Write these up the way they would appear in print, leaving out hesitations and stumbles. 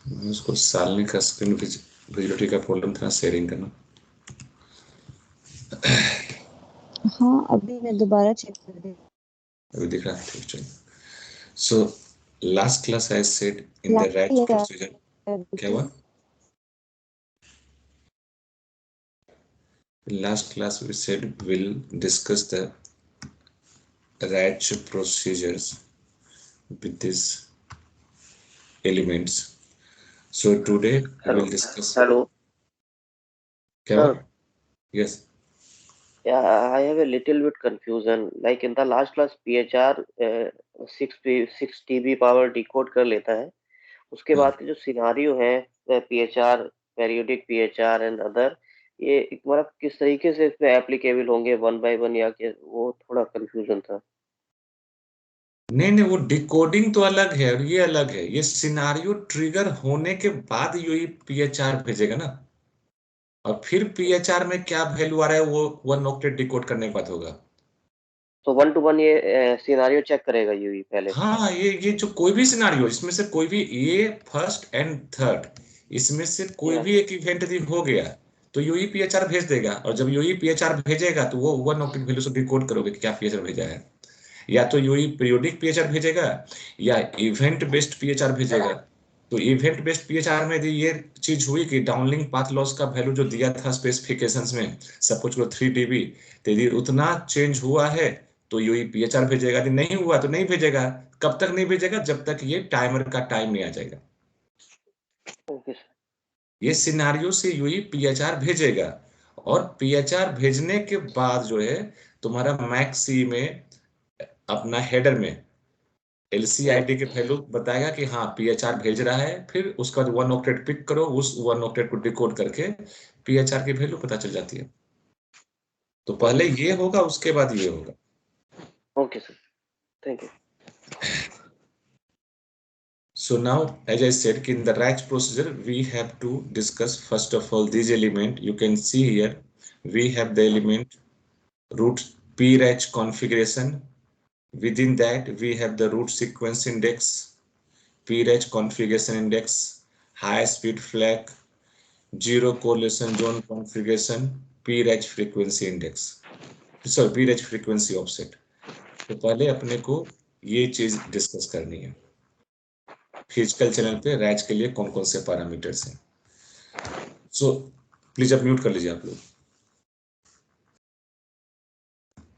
उसको सालनी का screen visibility का प्रॉब्लम था, शेयरिंग करना। हाँ, अभी मैं दोबारा चेक कर रही हूँ। अभी दिख रहा है, ठीक चलिए। So last class I said in the wretch procedure, क्या हुआ? Last class we said we'll discuss the RACH procedures with these elements. So today we will discuss. Hello. क्या हुआ? Yes. Yeah, I have a little bit confusion. Like in the last class, PHR 6 TB power decode कर लेता है। उसके बाद के जो scenario है, PHR, periodic PHR and other, ये मतलब किस तरीके से इसमें एप्लीकेबल होंगे वन बाय वन, या कि वो थोड़ा कंफ्यूजन था। नहीं, वो डिकोडिंग तो अलग है और ये अलग है। ये सिनारियो ट्रिगर होने के बाद यूई पीएचआर भेजेगा ना, और फिर पीएचआर में क्या वैल्यू आ रहा है वो 1 ऑक्टेट डिकोड करने के बाद होगा। तो 1 to 1 ये सिनारियो चेक करेगा यूई पहले। हाँ, ये जो कोई भी सिनारियो, इसमें से कोई भी, ये फर्स्ट एंड थर्ड, इसमें से कोई या भी एक इवेंट यदि हो गया तो यूई पीएचआर भेज देगा, और जब यूई पीएचआर भेजेगा तो वो 1 ऑक्टेट वैल्यू से डिकोड करोगे कि क्या पीएचआर भेजा है। या तो यूई पीरियोडिक पीएचआर भेजेगा या इवेंट बेस्ड पीएचआर भेजेगा। तो इवेंट बेस्ड पीएचआर में यदि ये चीज हुई कि डाउनलिंक पाथ लॉस का वैल्यू जो दिया था स्पेसिफिकेशंस में, सपोज करो 3 dB, तो यदि उतना चेंज हुआ है तो यूई पीएचआर भेजेगा, यदि नहीं हुआ तो नहीं भेजेगा। कब तक नहीं भेजेगा? जब तक ये टाइमर का टाइम नहीं आ जाएगा। Okay sir. ये सिनारियो से यूई पीएचआर भेजेगा, और पीएचआर भेजने के बाद जो है तुम्हारा मैक्सी में अपना हेडर में एलसीआईडी के वैल्यू बताएगा कि हाँ पीएचआर भेज रहा है। फिर उसका 1 ऑक्टेट पिक करो, उस 1 ऑक्टेट को डिकोड करके पीएचआर की वैल्यू पता चल जाती है। तो पहले ये होगा, उसके बाद ये होगा। Okay sir, thank you. So now, as I said, in the RACH procedure, we have to discuss first of all these element. You can see here, we have the element root PRACH configuration. Within that, we have the root sequence index, PRACH configuration index, high speed flag, zero correlation zone configuration, PRACH frequency index, sorry PRACH frequency offset। तो पहले अपने को ये चीज discuss करनी है, physical channel पे wretch के लिए कौन कौन से पैरामीटर्स हैं। सो प्लीज अब म्यूट कर लीजिए आप लोग।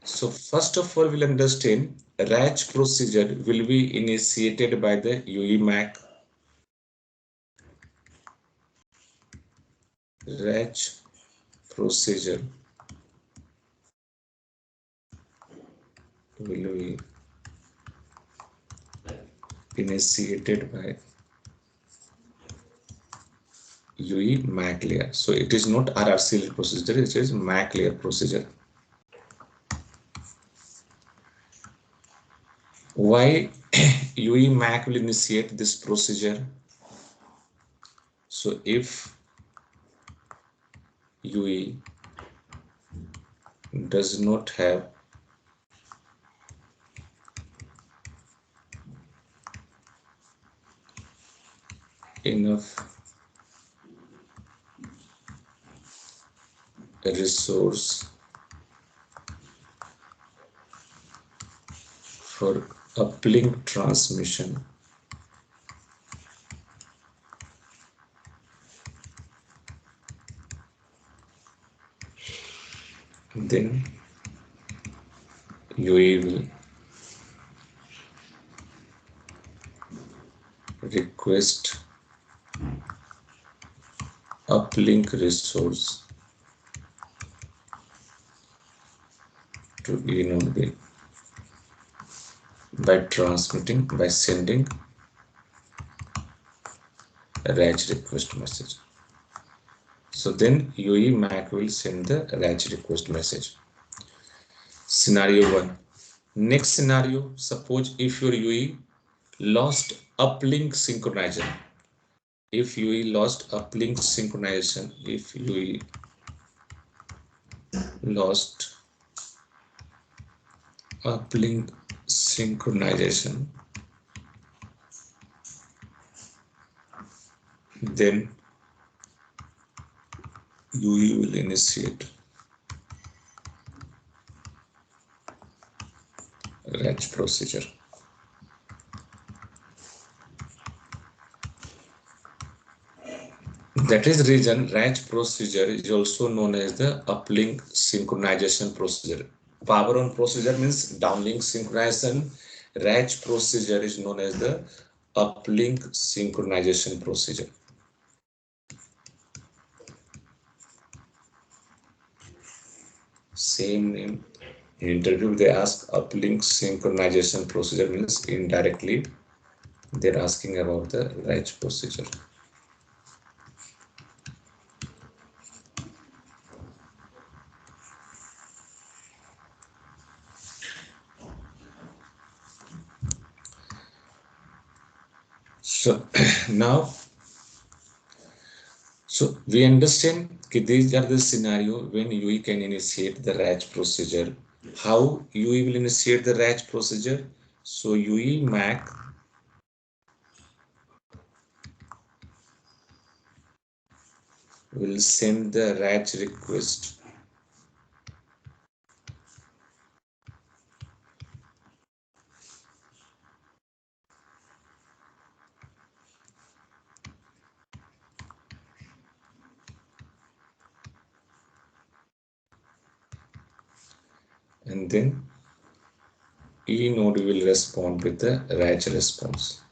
So first of all, we'll understand RACH procedure will be initiated by the UEMAC. RACH procedure will be initiated by UE-MAC layer. So it is not RRC procedure, it is MAC layer procedure. Why UE-MAC will initiate this procedure? So if UE does not have enough resource for uplink transmission, then UE will request uplink resource to E node B by sending a RACH request message. So then UE MAC will send the RACH request message. Scenario 1. Next scenario, suppose if your UE lost uplink synchronization. If UE lost uplink synchronization, if UE lost uplink synchronization, then UE will initiate RACH procedure. That is the reason RACH procedure is also known as the uplink synchronization procedure. Power on procedure means downlink synchronization. RACH procedure is known as the uplink synchronization procedure. Same name. In interview they ask uplink synchronization procedure means indirectly they're asking about the RACH procedure. So now, so we understand that these are the scenario when UE can initiate the RACH procedure. How UE will initiate the RACH procedure? So UE MAC will send the RACH request and then E node will respond with the RACH response.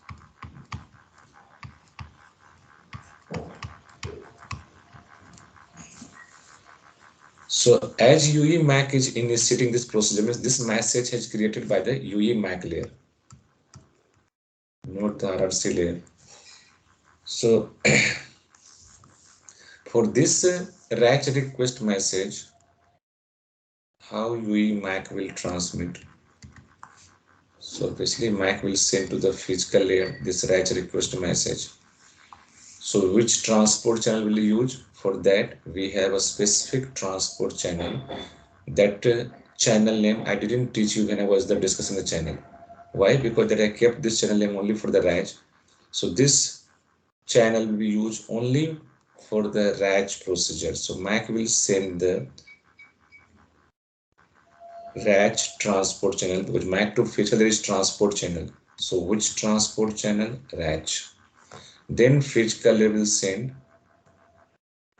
So as UE MAC is initiating this procedure, means this message has created by the UE MAC layer, not the RRC layer. So for this RACH request message, how UE MAC will transmit? So basically MAC will send to the physical layer this RACH request message. So which transport channel will you use? For that we have a specific transport channel. That channel name I didn't teach you when I was discussing the channel. Why? Because that I kept this channel name only for the RACH. So this channel will be used only for the RACH procedure. So MAC will send the RACH transport channel because MAC to physical there is transport channel. So which transport channel? RACH. Then physical layer will send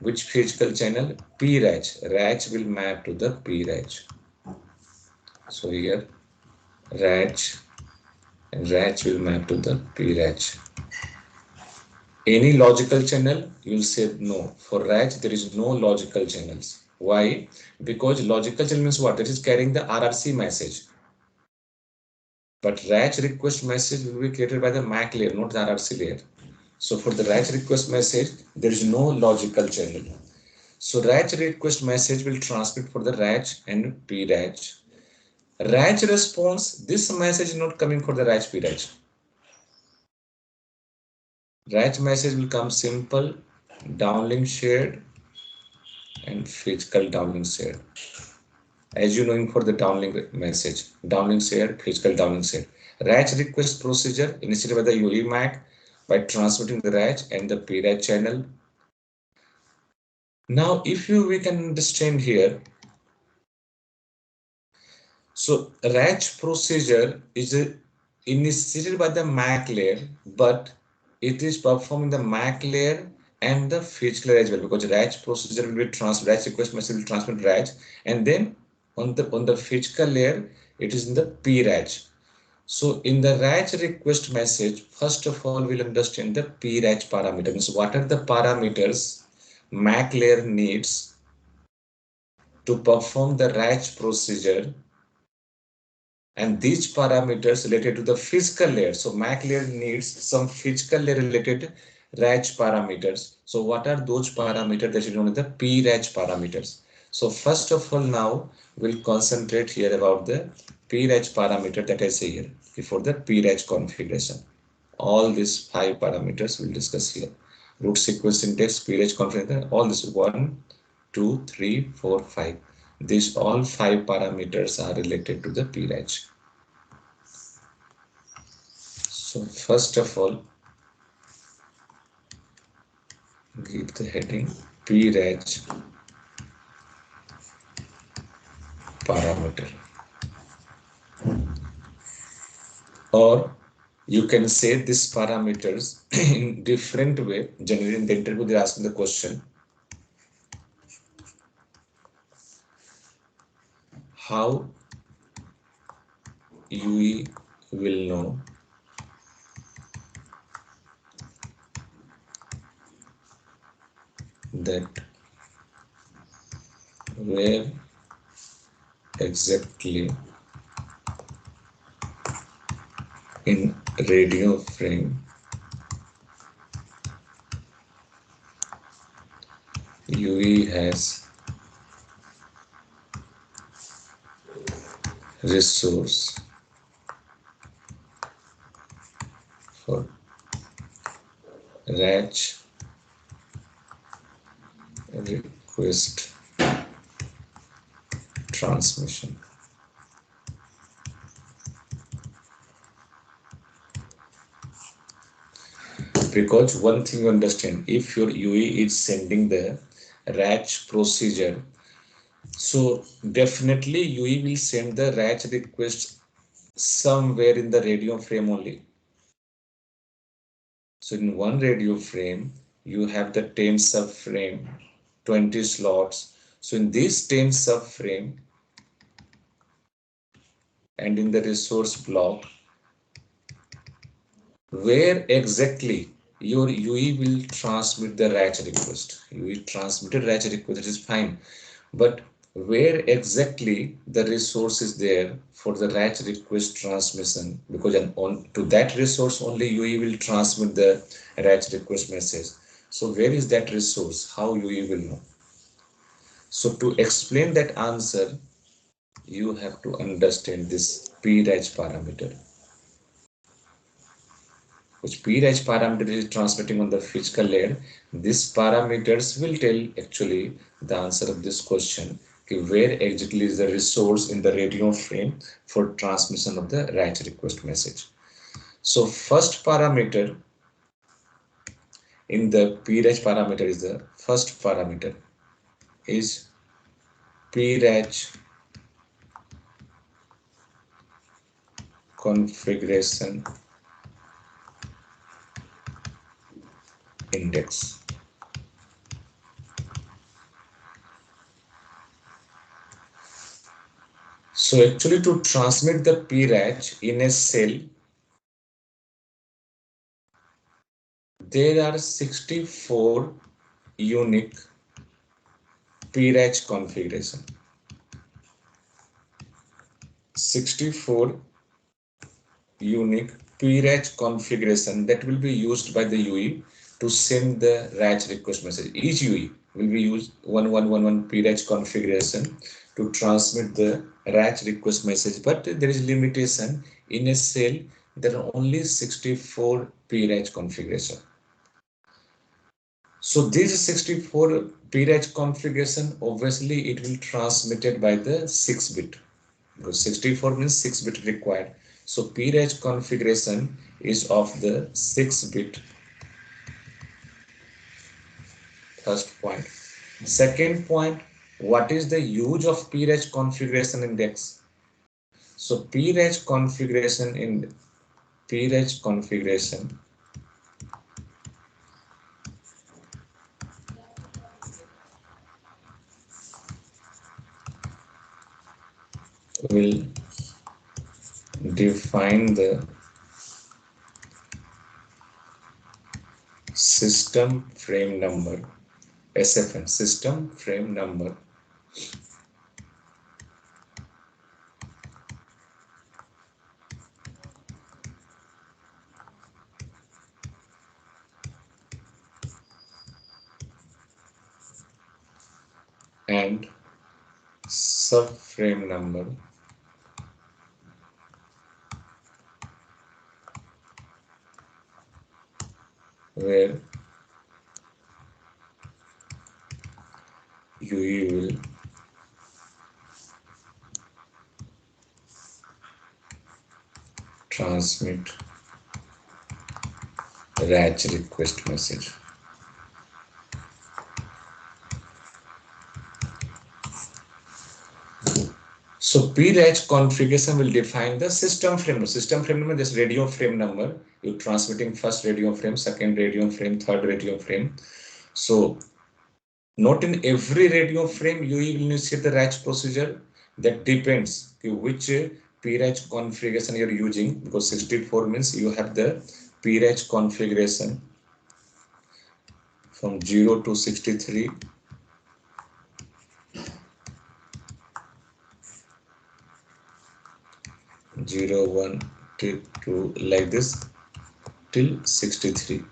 which physical channel? PRACH. RACH will map to the PRACH. So here RACH and RACH will map to the PRACH. Any logical channel? You'll say no. For RACH there is no logical channels. Why? Because logical channel means what? That is carrying the RRC message. But RACH request message will be created by the MAC layer, not the RRC layer. So for the RACH request message, there is no logical channel. So RACH request message will transmit for the RACH and PRACH. RACH response, this message is not coming for the RACH PRACH. RACH message will come simple, downlink shared and physical downlink shared. As you know for the downlink message, downlink shared, physical downlink shared. RACH request procedure initiated by the UE MAC by transmitting the RACH and the PRACH channel. Now, if we can understand here, so RACH procedure is initiated by the MAC layer, but it is performing the MAC layer and the physical layer as well, because RACH procedure will be RACH request message will transmit RACH, and then on the physical layer it is in the PRACH. So in the RACH request message, first of all we'll understand the PRACH parameters. So what are the parameters MAC layer needs to perform the RACH procedure, and these parameters related to the physical layer. So MAC layer needs some physical layer related RACH parameters. So what are those parameters that is known as the PRACH parameters? So first of all, now we'll concentrate here about the PRACH parameter that I say here before the PRACH configuration. All these 5 parameters we'll discuss here. Root sequence index, PRACH configuration, all this 1, 2, 3, 4, 5. These all 5 parameters are related to the PRACH. So first of all, give the heading PRACH parameter, or you can say these parameters in different way. Generally in the interview they ask the question, how UE will know that where exactly in radio frame UE has resource for RACH request transmission. Because one thing you understand, if your UE is sending the RACH procedure, so definitely UE will send the RACH request somewhere in the radio frame only. So in one radio frame, you have the 10 subframe, 20 slots. So in this 10 subframe and in the resource block, where exactly your UE will transmit the RACH request. UE transmitted RACH request, that is fine. But where exactly the resource is there for the RACH request transmission, because on to that resource only UE will transmit the RACH request message. So where is that resource? How UE will know? So to explain that answer, you have to understand this PRACH parameter, which PRACH parameter is transmitting on the physical layer. These parameters will tell actually the answer of this question. Okay, where exactly is the resource in the radio frame for transmission of the RACH request message? So first parameter in the PRACH parameter is the first parameter is PRACH configuration index. So actually to transmit the PRACH in a cell, there are 64 unique PRACH configuration. 64 unique PRACH configuration that will be used by the UE to send the RACH request message. Each UE will be used 1111 PRACH configuration to transmit the RACH request message, but there is limitation. In a cell there are only 64 PRACH configuration. So this 64 PRACH configuration, obviously it will transmitted by the 6 bit, because 64 means 6 bit required. So PRACH configuration is of the 6 bit. First point. Second point, what is the use of PRACH configuration index? So PRACH configuration will define the system frame number, SFN, system frame number, and subframe number where UE will transmit RACH request message. So PRACH configuration will define the system frame number. System frame number, this radio frame number. You're transmitting first radio frame, second radio frame, third radio frame. So not in every radio frame you will initiate the RACH procedure. That depends which PRACH configuration you're using, because 64 means you have the PRACH configuration from 0 to 63, 0, 1, 2, like this till 63.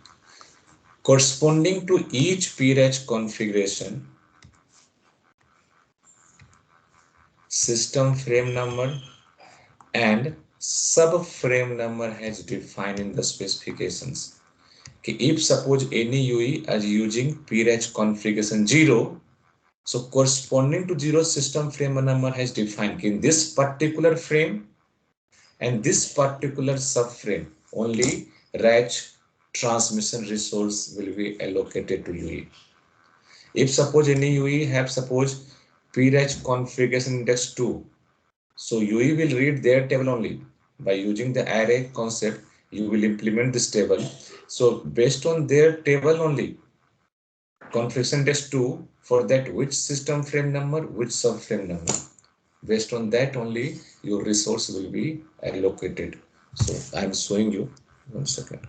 Corresponding to each PRACH configuration, system frame number and subframe number has defined in the specifications. If suppose any UE is using PRACH configuration 0, so corresponding to 0 system frame number has defined in this particular frame and this particular subframe only RACH transmission resource will be allocated to UE. If suppose any UE have suppose PRACH configuration index 2, so UE will read their table only. By using the array concept, you will implement this table. So based on their table only, configuration index 2, for that which system frame number, which subframe number. Based on that only your resource will be allocated. So I am showing you 1 second.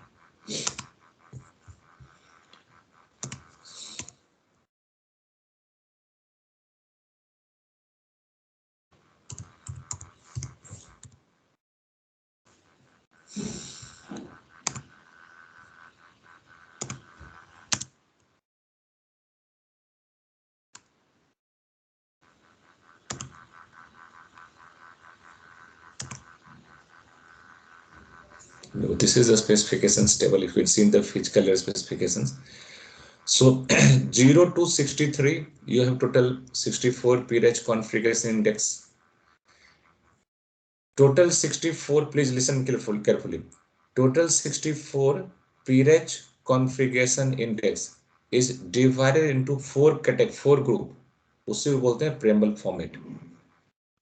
This is the specifications table. If it's in the physical layer specifications. So 0 to 63, you have total 64 PRACH configuration index. Total 64, please listen carefully. Total 64 PRACH configuration index is divided into 4 group. उसे बोलते हैं preamble format.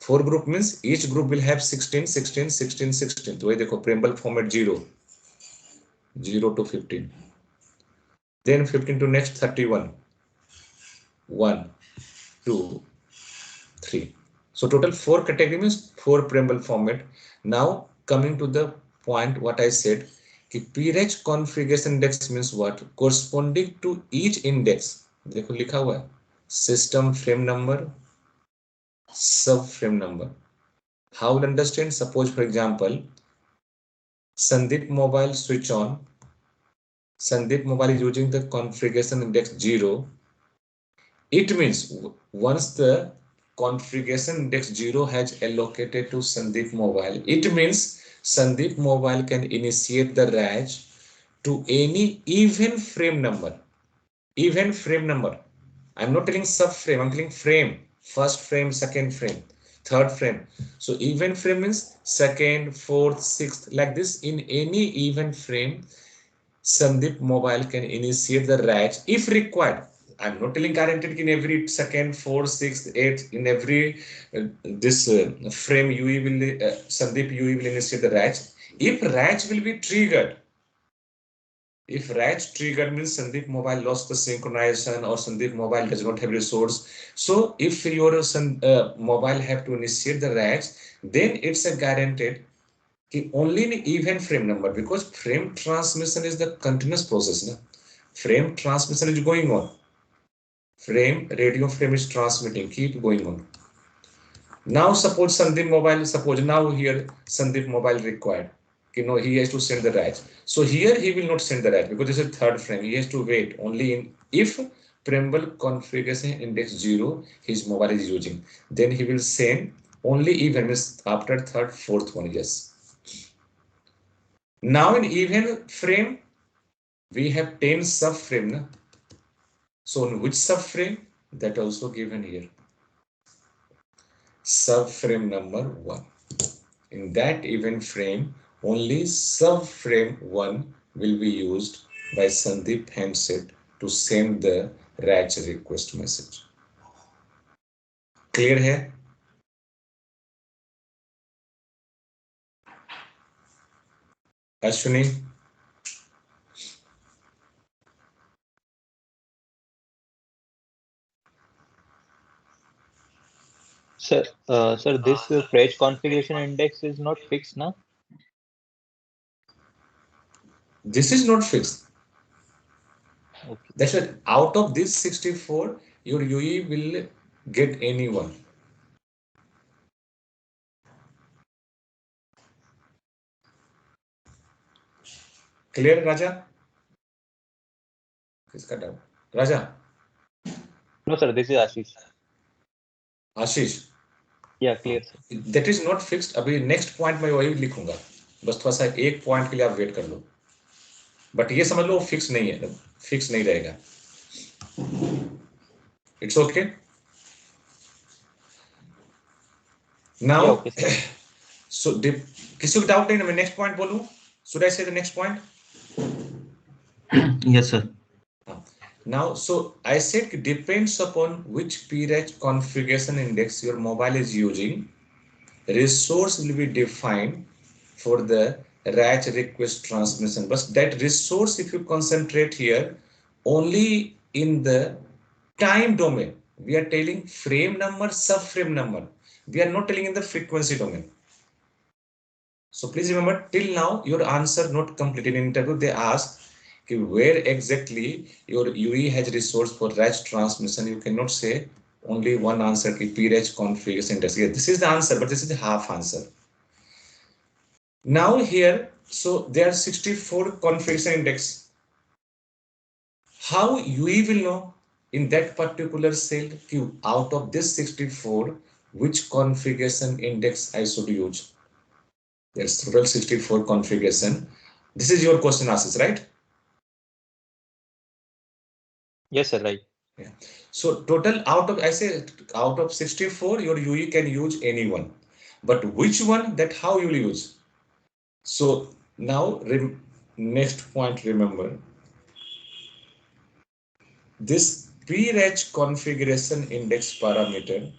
4 group means each group will have 16, 16, 16, 16. तो ये देखो preamble format 0, 0 to 15. Then 15 to next 31, 1, 2, 3. So total 4 category means 4 preamble format. Now coming to the point what I said, PRACH configuration index means what? Corresponding to each index. देखो लिखा हुआ है system frame number, sub frame number. How will understand? Suppose for example, Sandeep mobile switch on. Sandeep mobile is using the configuration index 0. It means once the configuration index 0 has allocated to Sandeep mobile, it means Sandeep mobile can initiate the RACH to any even frame number. Even frame number. I'm not telling subframe, I'm telling frame. First frame, second frame, third frame. So even frame means second, fourth, sixth, like this. In any even frame, Sandeep mobile can initiate the RACH if required. I'm not telling guaranteed in every second, fourth, sixth, eighth, in every frame UE will Sandeep UE will initiate the RACH. If RACH will be triggered, if RACH triggered means Sandeep mobile lost the synchronization or Sandeep mobile does not have resource. So if your mobile have to initiate the RACH, then it's a guaranteed only in even frame number, because frame transmission is the continuous process. Na? Frame transmission is going on. Frame, radio frame is transmitting, keep going on. Now suppose Sandeep mobile, suppose now here Sandeep mobile required. You know, he has to send the RACH. So here he will not send the RACH because this is third frame. He has to wait only in if preamble configuration index 0 his mobile is using. Then he will send only even means after third, fourth one. Yes. Now in even frame, we have 10 subframe. Na? So in which subframe? That also given here. Subframe number 1. In that event frame, only subframe 1 will be used by Sandeep handset to send the RACH request message. Clear here? Ashwini? Sir, this RACH configuration index is not fixed now. This is not fixed. Okay. That's why out of this 64, your UE will get any one. Clear, Raja? किसका doubt? Raja? No, sir, this is Ashish. Ashish? Yeah, clear, sir. That is not fixed. अभी next point मैं वही लिखूंगा. बस थोड़ा सा एक point के लिए आप wait कर लो. But ये समझ लो fix नहीं है. Fix नहीं रहेगा. It's okay. Now, Yeah, okay, sir. so किसी को doubt नहीं ना मैं next point बोलूं? Should I say the next point? Yes, sir. Now, so I said depends upon which PRACH configuration index your mobile is using. Resource will be defined for the RACH request transmission. But that resource, if you concentrate here, only in the time domain. We are telling frame number, subframe number. We are not telling in the frequency domain. So please remember, till now your answer not complete. In interview they ask where exactly your UE has resource for RACH transmission. You cannot say only one answer ki PRACH configuration index. Yeah, this is the answer, but this is the half answer. Now here, so there are 64 configuration index. How UE will know in that particular cell queue out of this 64 which configuration index I should use? There's total 64 configuration. This is your question answers, right? Yes, sir, right. Yeah. So total out of, I say out of 64, your UE can use any one. But which one, that how you will use? So now next point, remember this PRACH configuration index parameter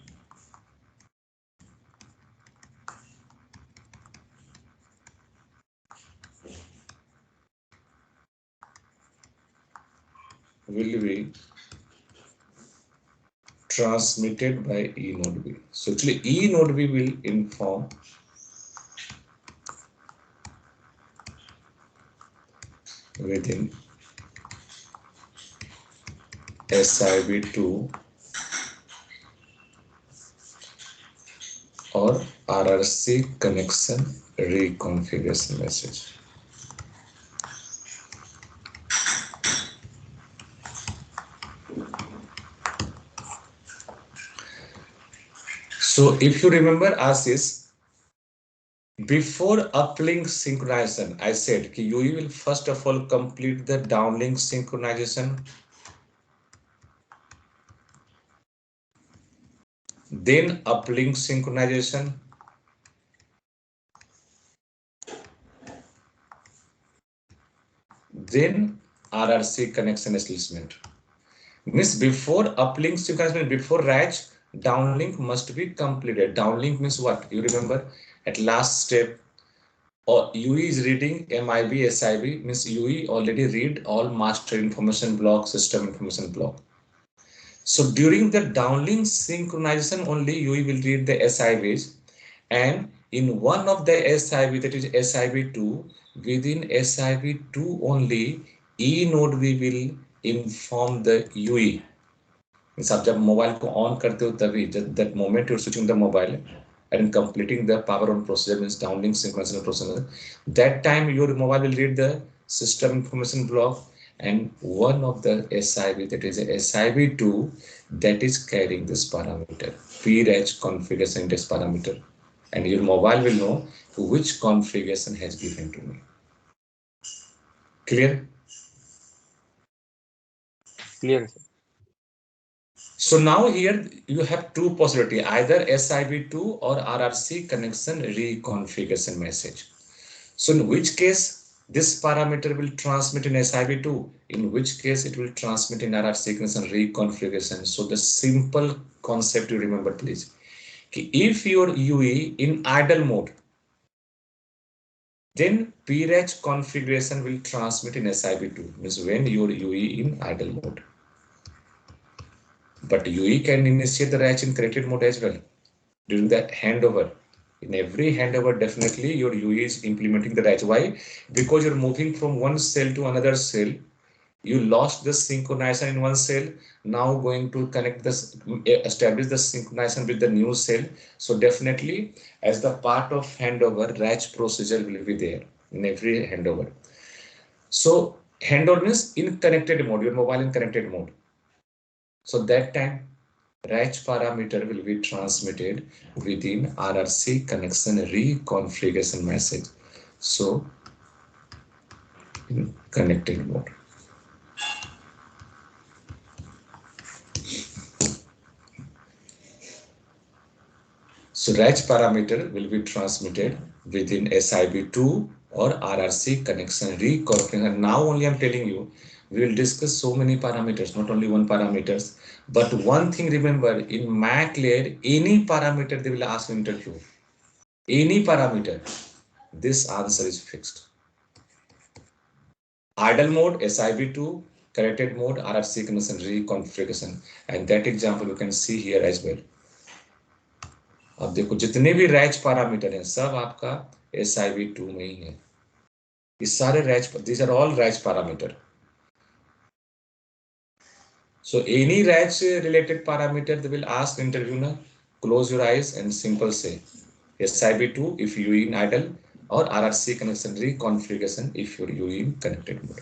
will be transmitted by E node B. So actually E node B will inform within SIB2 or RRC connection reconfiguration message. So if you remember Ashish, before uplink synchronization, I said कि you will first of all complete the downlink synchronization, then uplink synchronization, then RRC connection establishment. Means before uplink synchronization, before RACH, downlink must be completed. Downlink means what? You remember at last step, or UE is reading MIB, SIB, means UE already read all master information block, system information block. So during the downlink synchronization only UE will read the SIBs, and in one of the SIB, that is SIB2, within SIB2 only E node we will inform the UE. Means आप जब mobile को on करते हो तभी that moment you're switching the mobile and completing the power on procedure means downlink synchronization procedure, that time your mobile will read the system information block, and one of the SIB, that is a SIB2, that is carrying this parameter PRACH configuration index parameter, and your mobile will know which configuration has given to me. Clear? Clear, sir. So now here you have two possibility, either SIB2 or RRC connection reconfiguration message. So in which case this parameter will transmit in SIB2, in which case it will transmit in RRC connection reconfiguration. So the simple concept you remember please, if your UE in idle mode, Then PRACH configuration will transmit in SIB2, means when your UE in idle mode. But UE can initiate the RACH in connected mode as well during that handover. In every handover, definitely your UE is implementing the RACH. Why? Because you're moving from one cell to another cell. You lost the synchronization in one cell, now going to connect this, establish the synchronization with the new cell. So definitely as the part of handover, RACH procedure will be there in every handover. So handover means in connected mode, your mobile in connected mode. So that time RACH parameter will be transmitted within RRC connection reconfiguration message. So in connected mode. So RACH parameter will be transmitted within SIB2 or RRC connection reconfiguration. Now only I'm telling you, we will discuss so many parameters, not only one parameters. But one thing remember, in MAC layer, any parameter they will ask in interview. Any parameter, this answer is fixed. Idle mode, SIB2, connected mode, RRC connection reconfiguration. And that example you can see here as well. अब देखो जितने भी wretch parameter हैं सब आपका SIB2 में ही है. ये सारे wretch, these are all wretch parameter. So any wretch related parameter they will ask interviewer, close your eyes and simple say SIB2 if you in idle or RRC connection reconfiguration if you in connected mode.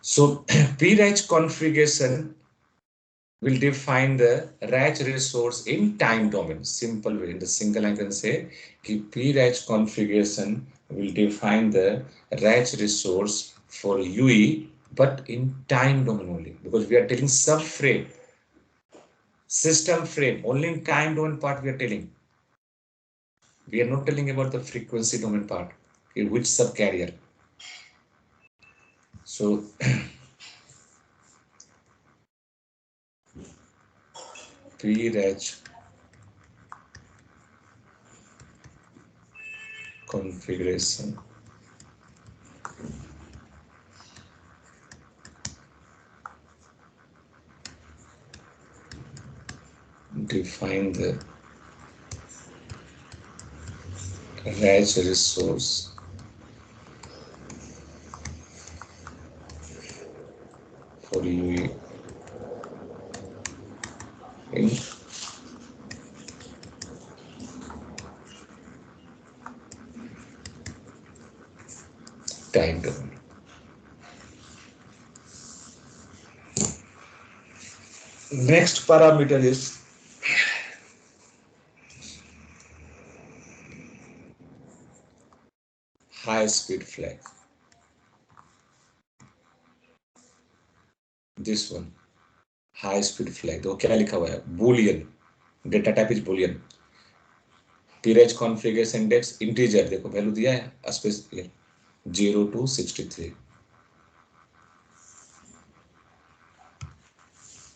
So PRACH configuration will define the RACH resource in time domain. Simple way, in the single I can say PRACH configuration will define the RACH resource for UE, but in time domain only, because we are telling subframe, system frame, only in time domain part we are telling. We are not telling about the frequency domain part, okay, which subcarrier. So PRACH configuration define the RACH resource for UE in time domain. Next parameter is high speed flag. This one, high speed flag. तो क्या लिखा हुआ है? Boolean. Data type is Boolean. PRACH configuration index integer. देखो value दिया है space 0 to 63.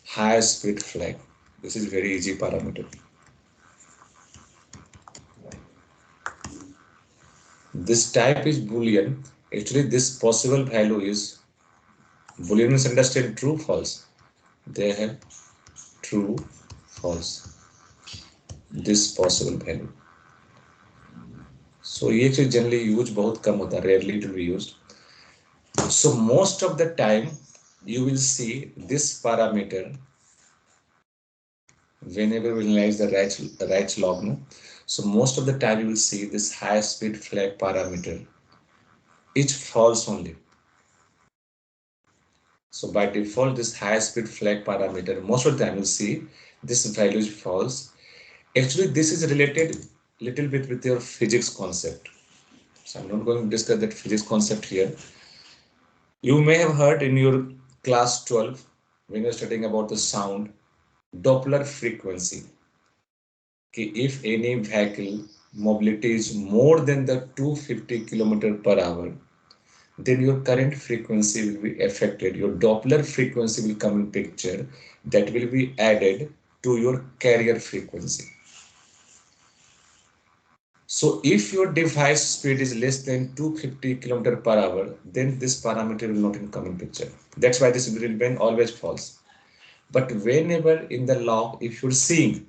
High speed flag. This is very easy parameter. This type is Boolean. Actually, this possible value is Boolean means understand true, false. They have true, false. This possible value. So ये चीज generally use बहुत कम होता है, rarely to be used. So most of the time you will see this parameter whenever we analyze the RACH log. No? So most of the time you will see this high speed flag parameter is false only. So by default, this high speed flag parameter, most of the time you see this value is false. Actually, this is related little bit with your physics concept. So I'm not going to discuss that physics concept here. You may have heard in your class 12 when you're studying about the sound, Doppler frequency. Okay, if any vehicle mobility is more than the 250 km per hour, then your current frequency will be affected. Your Doppler frequency will come in picture, that will be added to your carrier frequency. So if your device speed is less than 250 km per hour, then this parameter will not come in picture. That's why this will remain always false. But whenever in the log, if you're seeing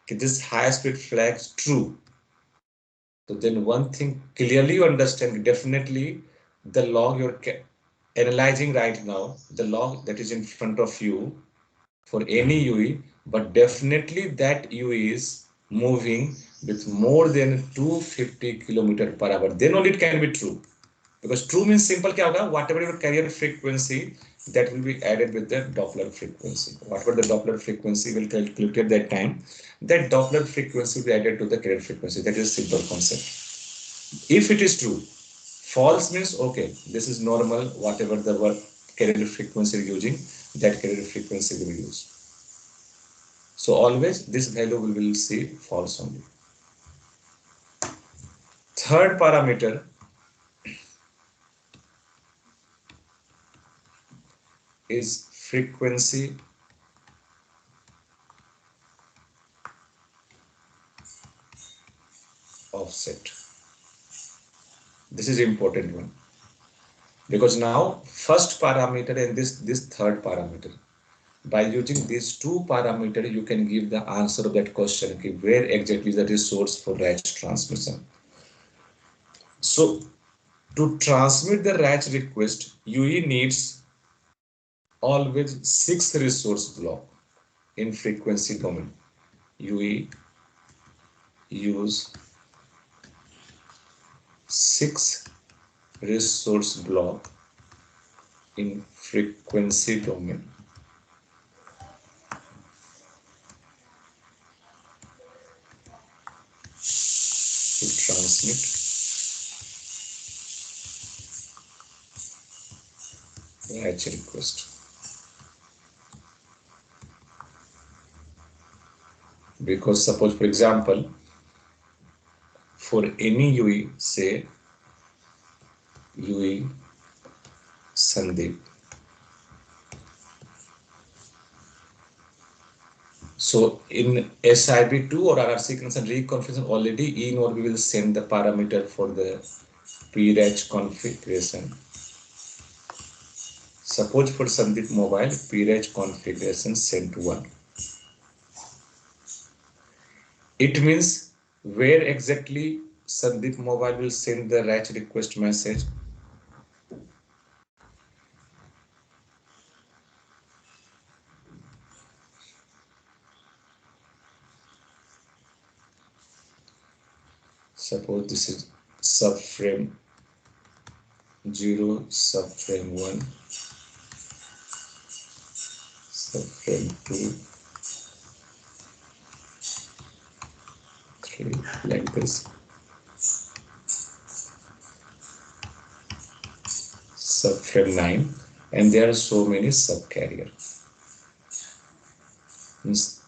this high speed flags true, so then one thing clearly you understand, definitely the log you're analyzing right now, the log that is in front of you for any UE, but definitely that UE is moving with more than 250 km per hour. Then only it can be true. Because true means simple kya hoga? Whatever your carrier frequency, that will be added with the Doppler frequency. Whatever the Doppler frequency will calculate at that time, that Doppler frequency will be added to the carrier frequency. That is a simple concept. If it is true, false means okay, this is normal, whatever the carrier frequency you're using, that carrier frequency will use. So always this value we will see false only. Third parameter is frequency offset. This is important one, because now first parameter and this third parameter, by using these two parameters you can give the answer of that question, okay, where exactly is the resource for RACH transmission. So to transmit the RACH request, UE needs always 6 resource block in frequency domain. UE use 6 resource block in frequency domain to transmit RACH request. Because suppose for example, for any UE, say UE Sandeep. So in SIB2 or RRC reconfiguration already in, or we will send the parameter for the PRACH configuration. Suppose for Sandeep mobile, PRACH configuration sent 1. It means where exactly Sandeep mobile will send the RACH request message. Suppose this is subframe 0, subframe 1, subframe 2, 3, like this. Subframe 9, and there are so many subcarrier. Means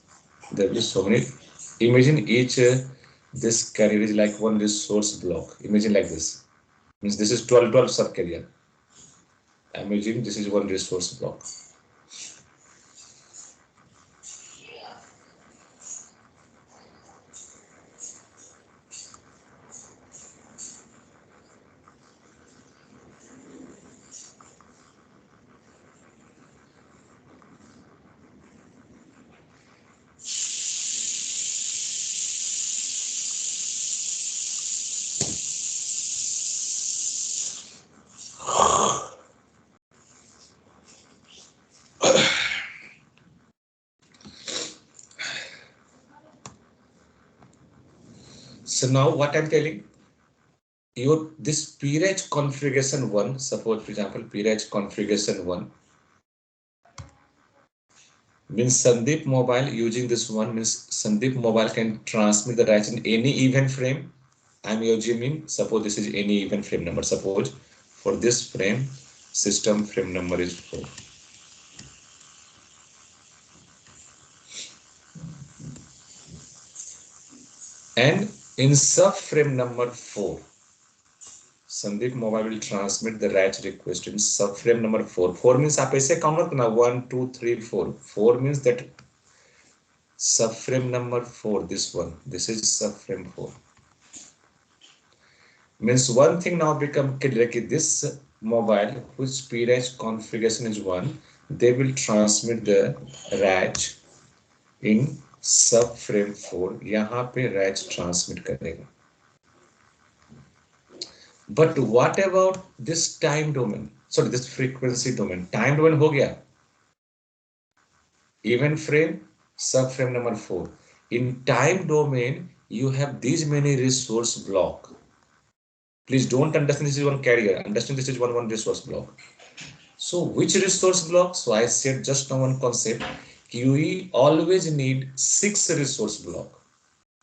there will be so many. Imagine each this carrier is like one resource block. Imagine like this. Means this is 12 subcarrier. Imagine this is one resource block. So now what I'm telling, your this PRACH configuration 1, suppose for example PRACH configuration 1 means Sandeep mobile using this one means Sandeep mobile can transmit the RACH in any event frame. I'm assuming suppose this is any event frame number. Suppose for this frame system frame number is 4. And in subframe number 4, Sandeep mobile will transmit the RACH request in subframe number 4. 4 means आप ऐसे count मत करना 1, 2, 3, 4. 4 means that subframe number 4. This one. This is subframe 4. Means one thing now become clear कि this mobile whose PRACH configuration is 1, they will transmit the RACH in subframe 4. यहाँ पे RACH transmit करेगा. But what about this time domain? Sorry, this frequency domain. Time domain हो गया. Event frame, subframe number 4. In time domain, you have these many resource block. Please don't understand this is one carrier. Understand this is one resource block. So which resource block? So I said just now one concept. We always need 6 resource block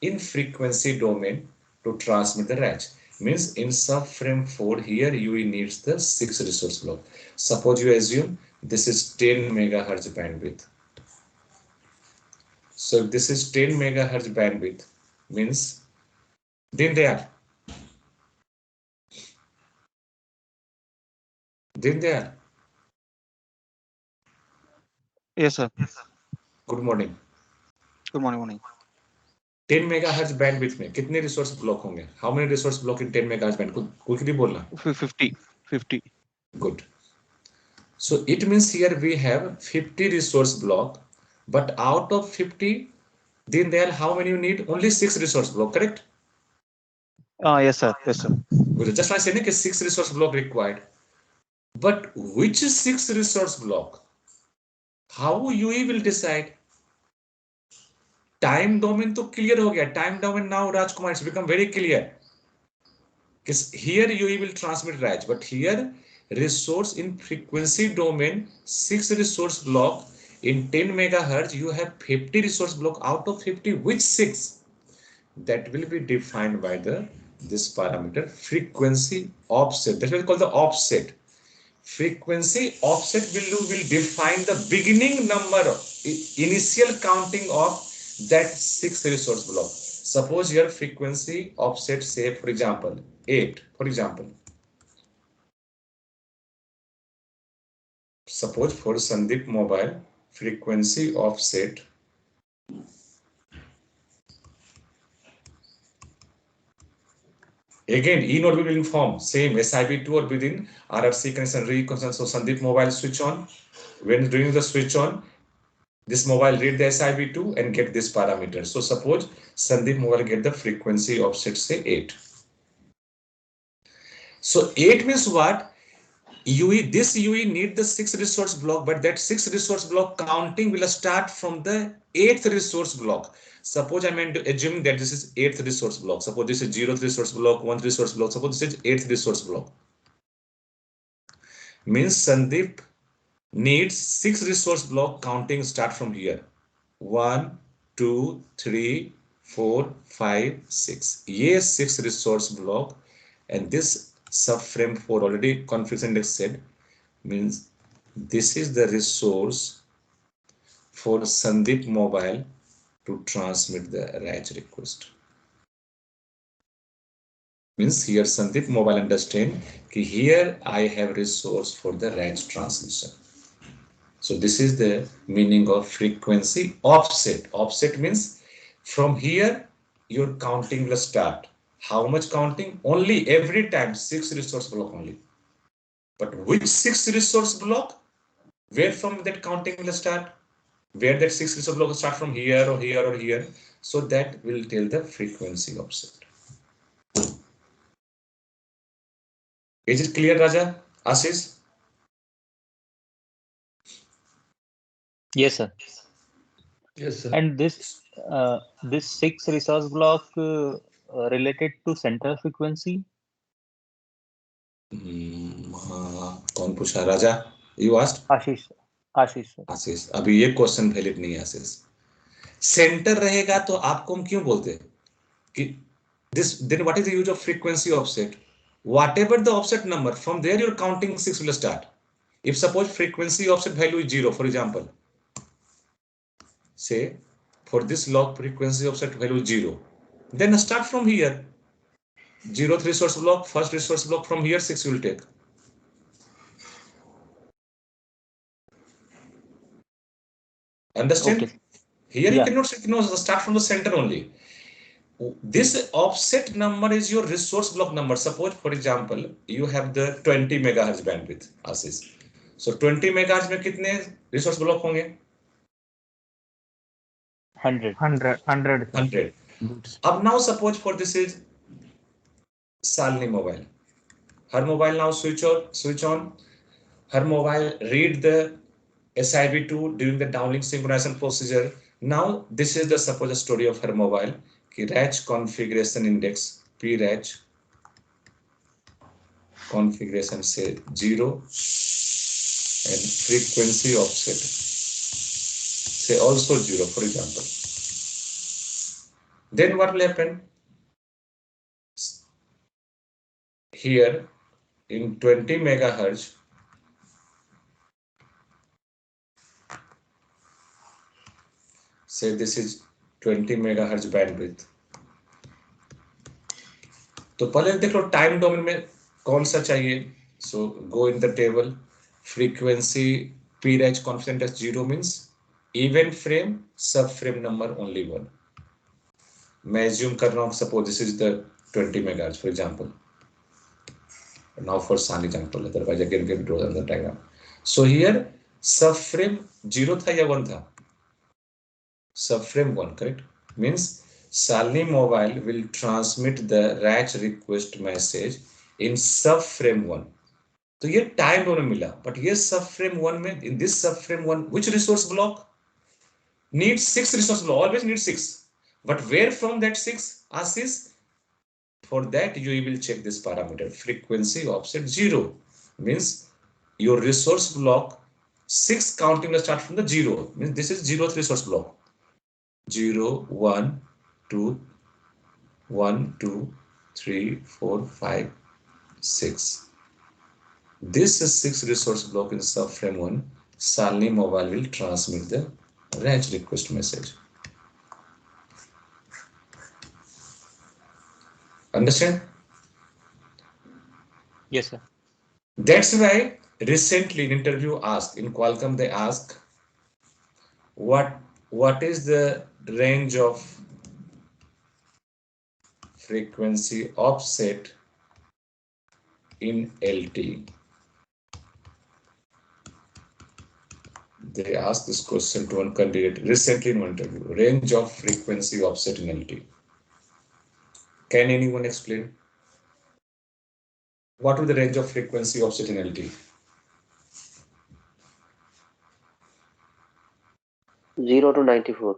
in frequency domain to transmit the RACH. Means in subframe 4 here you needs the 6 resource block. Suppose you assume this is 10 megahertz bandwidth. So if this is 10 megahertz bandwidth means then they are. Yes, sir. Good morning. Good morning. 10 megahertz bandwidth में कितने resource block होंगे? How many resource block in 10 megahertz band? quickly बोलना. 50. Good. So it means here we have 50 resource block, but out of 50, then there how many you need? Only 6 resource block, correct? Yes, sir. Good. Just I say that 6 resource block required. But which 6 resource block? How you will decide? Time domain तो clear हो गया. Time domain now Rajkumar it's become very clear. Because here you will transmit RACH, but here resource in frequency domain 6 resource block in 10 megahertz you have 50 resource block. Out of 50 which 6? That will be defined by this parameter frequency offset. That will call the offset. Frequency offset will define the beginning number, initial counting of that 6 resource block. Suppose your frequency offset say for example 8 for example. Suppose for Sandeep mobile frequency offset again E node will inform same SIB2 or within RRC connection reconnection. So Sandeep mobile switch on. When doing the switch on, this mobile read the SIB2 and get this parameter. So suppose Sandeep mobile get the frequency offset say 8. So 8 means what? This UE need the 6 resource block, but that 6 resource block counting will start from the 8th resource block. Suppose I'm assuming that this is 8th resource block. Suppose this is 0th resource block, 1th resource block. Suppose this is 8th resource block. Means Sandeep needs 6 resource block counting start from here. 1, 2, 3, 4, 5, 6. Yes, 6 resource block, and this subframe 4 already configuration index said means this is the resource for Sandeep mobile to transmit the RACH request. Means here Sandeep mobile understand कि here I have resource for the RACH transmission. So this is the meaning of frequency offset. Offset means from here your counting will start. How much counting? Only every time 6 resource block only. But which 6 resource block? Where from that counting will start? Where that 6 resource block will start from here or here or here. So that will tell the frequency offset. Is it clear, Raja? Ashish? Yes, sir. Yes, sir. And this 6 resource block related to central frequency. कौन पूछा? राजा? You asked? Ashish sir. आशीष, अभी ये question valid नहीं है आशीष. Centre रहेगा तो आपको हम क्यों बोलते हैं कि this then what is the use of frequency offset? Whatever the offset number, from there your counting 6 will start. If suppose frequency offset value is 0, for example, say for this log frequency offset value is 0, then start from here. 0th resource block, first resource block, from here 6 will take. Understand? Okay. Here Yeah. you cannot start from the center only. This offset number is your resource block number. Suppose, for example, you have the 20 megahertz bandwidth, Asis. So 20 megahertz में कितने resource block होंगे? 100. 100. अब now suppose for this is Salni mobile. Her mobile now switch on. Her mobile read the SIB2 during the downlink synchronization procedure. Now this is the suppose the story of her mobile. कि RACH configuration index PRACH configuration say 0 and frequency offset say also 0, for example. Then what will happen? Here in 20 megahertz, say this is 20 megahertz bandwidth. तो पहले देख लो time domain में कौन सा चाहिए. So go in the table. Frequency PRACH confidence as 0 means event frame subframe number only 1. मैं assume कर रहा हूँ suppose this is the 20 megahertz for example. Now for sun example, otherwise again we draw on the diagram. So here subframe 0 था या 1 था? Subframe 1, correct? Means Salni mobile will transmit the RACH request message in subframe 1. तो ये time domain मिला, but ये subframe 1 में in this subframe 1 which resource block needs 6 resource block, always needs 6. But where from that 6, Asis? For that you will check this parameter frequency offset 0 means your resource block 6 counting will start from the 0 means this is 0th resource block. 0 1 2 1 2 3 4 5 6. This is 6 resource block in subframe 1. Salni mobile will transmit the RACH request message. Understand? Yes, sir. That's why recently in interview asked in Qualcomm they ask what is the range of frequency offset in LTE. They asked this question to one candidate recently in one interview. Range of frequency offset in LTE. Can anyone explain? What will the range of frequency offset in LTE? 0 to 94.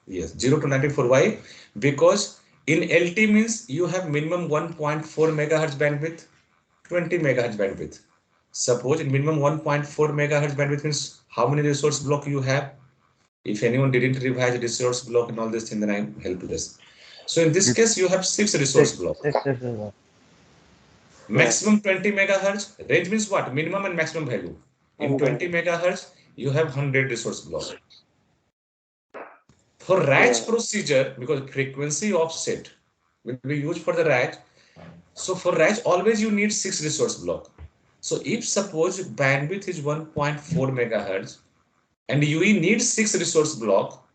Yes, 0 to 94. Why? Because in LTE means you have minimum 1.4 megahertz bandwidth, 20 megahertz bandwidth. Suppose in minimum 1.4 megahertz bandwidth means how many resource block you have? If anyone didn't revise resource block and all this thing, then I help you this. So in this case, you have 6 resource blocks. Maximum 20 megahertz. Range means what? Minimum and maximum value. In 20 megahertz, you have 100 resource blocks. For RACH procedure, because frequency offset will be used for the RACH. So for RACH, always you need 6 resource block. So if suppose bandwidth is 1.4 megahertz and you need 6 resource block,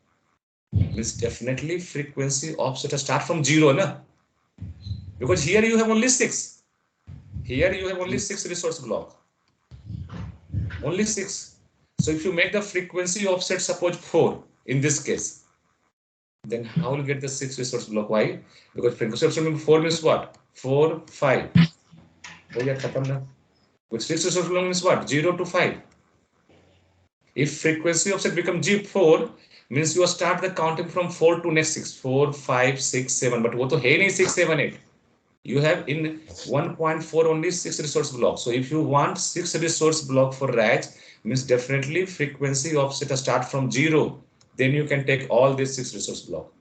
means definitely frequency offset start from 0, na? Because here you have only 6. Here you have only 6 resource block. Only 6. So if you make the frequency offset suppose 4 in this case, then how will you get the 6 resource block? Why? Because frequency offset 4 means what? 4, 5. Oh yeah, khatam na. With 6 resource block means what? 0 to 5. If frequency offset become G4 means you start the counting from 4 to next 6. 4, 5, 6, 7. But वो तो है नहीं 6, 7, 8. You have in 1.4 only 6 resource block. So if you want 6 resource block for RACH, means definitely frequency offset start from 0. Then you can take all these 6 resource block.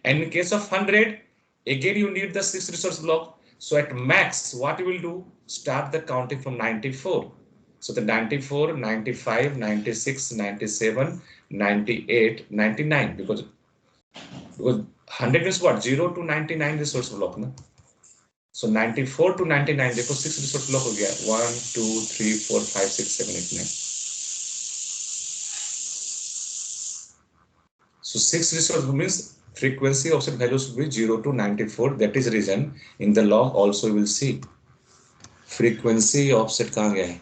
And in case of 100, again you need the 6 resource block. So at max, what you will do? Start the counting from 94. So the 94, 95, 96, 97, 98, 99. Because 100 is what? 0 to 99 resource block. No? So 94 to 99, देखो 6 resource block हो गया. 1, 2, 3, 4, 5, 6, 7, 8, 9. So 6 resource means frequency offset values will be 0 to 94. That is reason in the log also you will see frequency offset कहाँ गया है,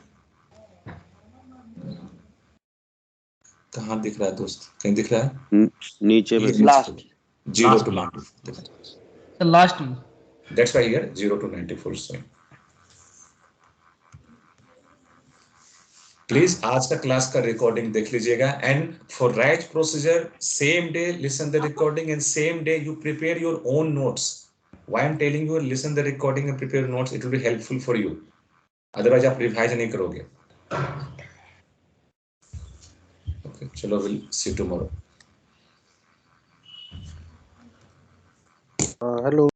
कहाँ दिख रहा है दोस्त, कहीं दिख रहा है नीचे में last 0 to 94. The last one. That's why here 0 to 94 is showing. Please आज का क्लास का रिकॉर्डिंग देख लीजिएगा and for wretch procedure same day listen the recording and same day you prepare your own notes. Why I am telling you listen the recording and prepare notes, it will be helpful for you, otherwise आप revise नहीं करोगे. Okay चलो, will see tomorrow. Hello.